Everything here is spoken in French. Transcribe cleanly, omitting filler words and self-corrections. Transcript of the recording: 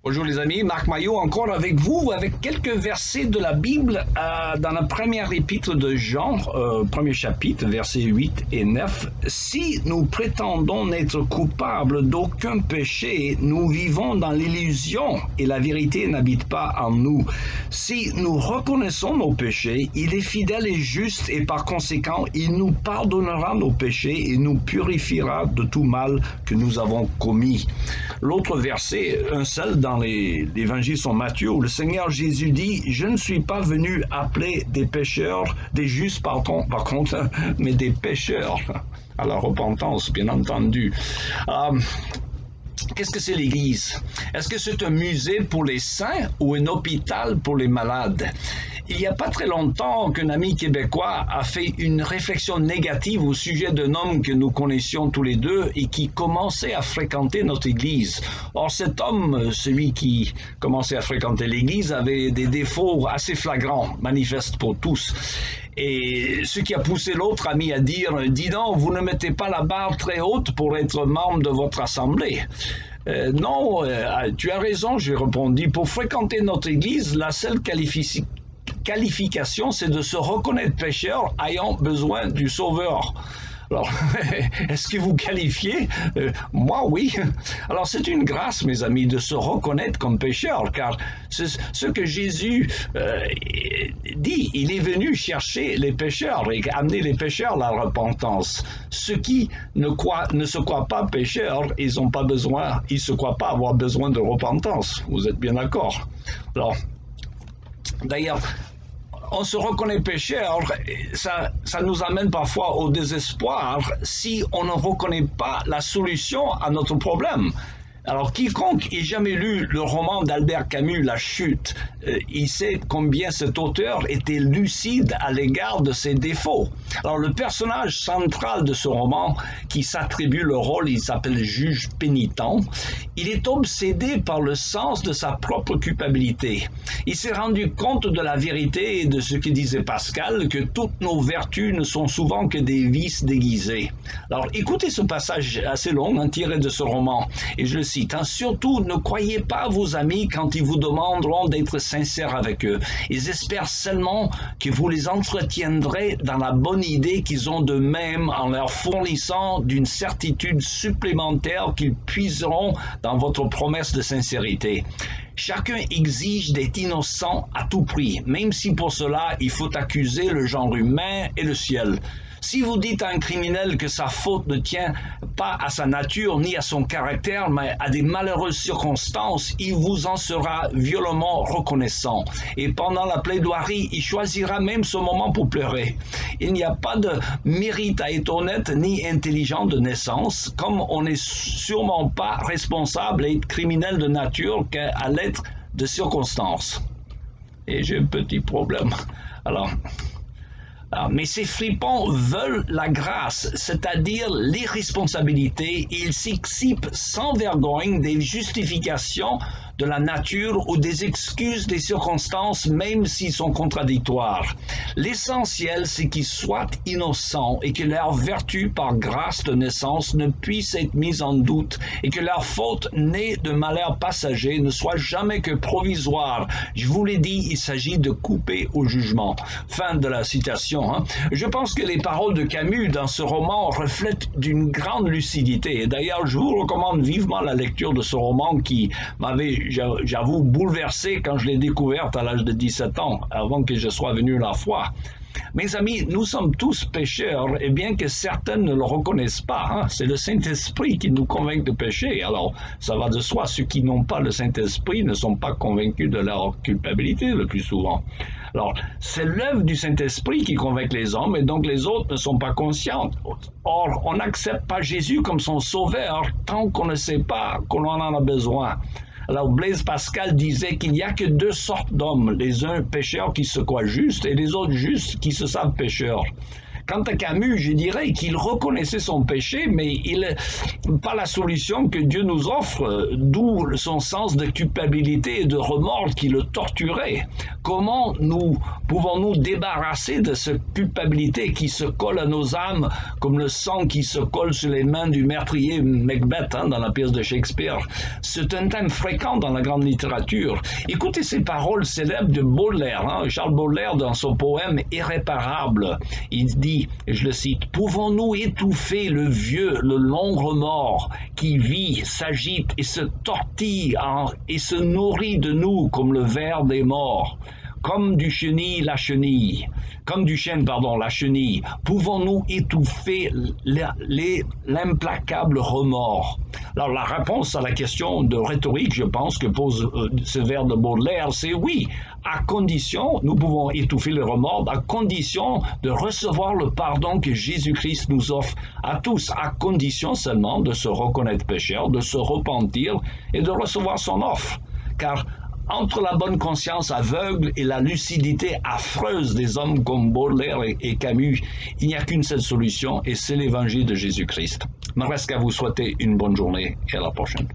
Bonjour les amis, Marc Maillot encore avec vous, avec quelques versets de la Bible dans le premier épître de Jean, premier chapitre, versets 8 et 9. Si nous prétendons n'être coupables d'aucun péché, nous vivons dans l'illusion et la vérité n'habite pas en nous. Si nous reconnaissons nos péchés, il est fidèle et juste et par conséquent, il nous pardonnera nos péchés et nous purifiera de tout mal que nous avons commis. L'autre verset, un seul dans l'évangile Saint Matthieu, où le Seigneur Jésus dit « Je ne suis pas venu appeler des pécheurs, des justes par contre, mais des pécheurs. » À la repentance, bien entendu. Qu'est-ce que c'est l'Église? Est-ce que c'est un musée pour les saints ou un hôpital pour les malades? Il n'y a pas très longtemps qu'un ami québécois a fait une réflexion négative au sujet d'un homme que nous connaissions tous les deux et qui commençait à fréquenter notre Église. Or, cet homme, celui qui commençait à fréquenter l'Église, avait des défauts assez flagrants, manifestes pour tous. Et ce qui a poussé l'autre ami à dire « Dis donc, vous ne mettez pas la barre très haute pour être membre de votre assemblée. » Non, tu as raison, j'ai répondu. Pour fréquenter notre Église, la seule qualification, c'est de se reconnaître pécheur ayant besoin du Sauveur. Alors, est-ce que vous qualifiez? Moi, oui. Alors, c'est une grâce, mes amis, de se reconnaître comme pécheur, car c'est ce que Jésus dit. Il est venu chercher les pécheurs et amener les pécheurs à la repentance. Ceux qui ne se croient pas pécheurs, ils se croient pas avoir besoin de repentance. Vous êtes bien d'accord? Alors, d'ailleurs, on se reconnaît pécheur, ça nous amène parfois au désespoir si on ne reconnaît pas la solution à notre problème. Alors, quiconque ait jamais lu le roman d'Albert Camus, La Chute, il sait combien cet auteur était lucide à l'égard de ses défauts. Alors, le personnage central de ce roman, qui s'attribue le rôle, il s'appelle juge pénitent, il est obsédé par le sens de sa propre culpabilité. Il s'est rendu compte de la vérité et de ce que disait Pascal, que toutes nos vertus ne sont souvent que des vices déguisés. Alors, écoutez ce passage assez long, tiré de ce roman, et je le cite. Surtout, ne croyez pas vos amis quand ils vous demanderont d'être sincères avec eux. Ils espèrent seulement que vous les entretiendrez dans la bonne idée qu'ils ont d'eux-mêmes en leur fournissant d'une certitude supplémentaire qu'ils puiseront dans votre promesse de sincérité. Chacun exige d'être innocent à tout prix, même si pour cela il faut accuser le genre humain et le ciel. Si vous dites à un criminel que sa faute ne tient pas à sa nature ni à son caractère, mais à des malheureuses circonstances, il vous en sera violemment reconnaissant. Et pendant la plaidoirie, il choisira même ce moment pour pleurer. Il n'y a pas de mérite à être honnête ni intelligent de naissance, comme on n'est sûrement pas responsable à être criminel de nature qu'à l'être de circonstances. Et j'ai un petit problème. Alors, mais ces fripons veulent la grâce, c'est-à-dire l'irresponsabilité, et ils s'excipent sans vergogne des justifications de la nature ou des excuses des circonstances, même s'ils sont contradictoires. L'essentiel, c'est qu'ils soient innocents et que leur vertu par grâce de naissance ne puisse être mise en doute et que leur faute née de malheur passager ne soit jamais que provisoire. Je vous l'ai dit, il s'agit de couper au jugement. Fin de la citation. Je pense que les paroles de Camus dans ce roman reflètent d'une grande lucidité. Et d'ailleurs, je vous recommande vivement la lecture de ce roman qui m'avait, j'avoue, bouleversé quand je l'ai découverte à l'âge de 17 ans, avant que je sois venu la foi. Mes amis, nous sommes tous pécheurs, et bien que certains ne le reconnaissent pas, c'est le Saint-Esprit qui nous convainc de pécher. Alors, ça va de soi, ceux qui n'ont pas le Saint-Esprit ne sont pas convaincus de leur culpabilité le plus souvent. Alors, c'est l'œuvre du Saint-Esprit qui convainc les hommes, et donc les autres ne sont pas conscients. Or, on n'accepte pas Jésus comme son sauveur tant qu'on ne sait pas qu'on en a besoin. Alors Blaise Pascal disait qu'il n'y a que deux sortes d'hommes, les uns pécheurs qui se croient justes et les autres justes qui se savent pécheurs. Quant à Camus, je dirais qu'il reconnaissait son péché, mais pas la solution que Dieu nous offre, d'où son sens de culpabilité et de remords qui le torturait. Comment pouvons-nous débarrasser de cette culpabilité qui se colle à nos âmes comme le sang qui se colle sur les mains du meurtrier Macbeth dans la pièce de Shakespeare? C'est un thème fréquent dans la grande littérature. Écoutez ces paroles célèbres de Baudelaire, Charles Baudelaire dans son poème Irréparable. Il dit, et je le cite, « Pouvons-nous étouffer le vieux, le long remords qui vit, s'agite et se tortille et se nourrit de nous comme le ver des morts ?» Comme du chêne, la chenille. Pouvons-nous étouffer l'implacable remords? Alors la réponse à la question de rhétorique, je pense, que pose ce vers de Baudelaire, c'est oui, à condition, nous pouvons étouffer le remords, à condition de recevoir le pardon que Jésus-Christ nous offre à tous, à condition seulement de se reconnaître pécheur, de se repentir et de recevoir son offre. Car entre la bonne conscience aveugle et la lucidité affreuse des hommes comme Baudelaire et Camus, il n'y a qu'une seule solution et c'est l'évangile de Jésus-Christ. Il me reste qu'à vous souhaiter une bonne journée et à la prochaine.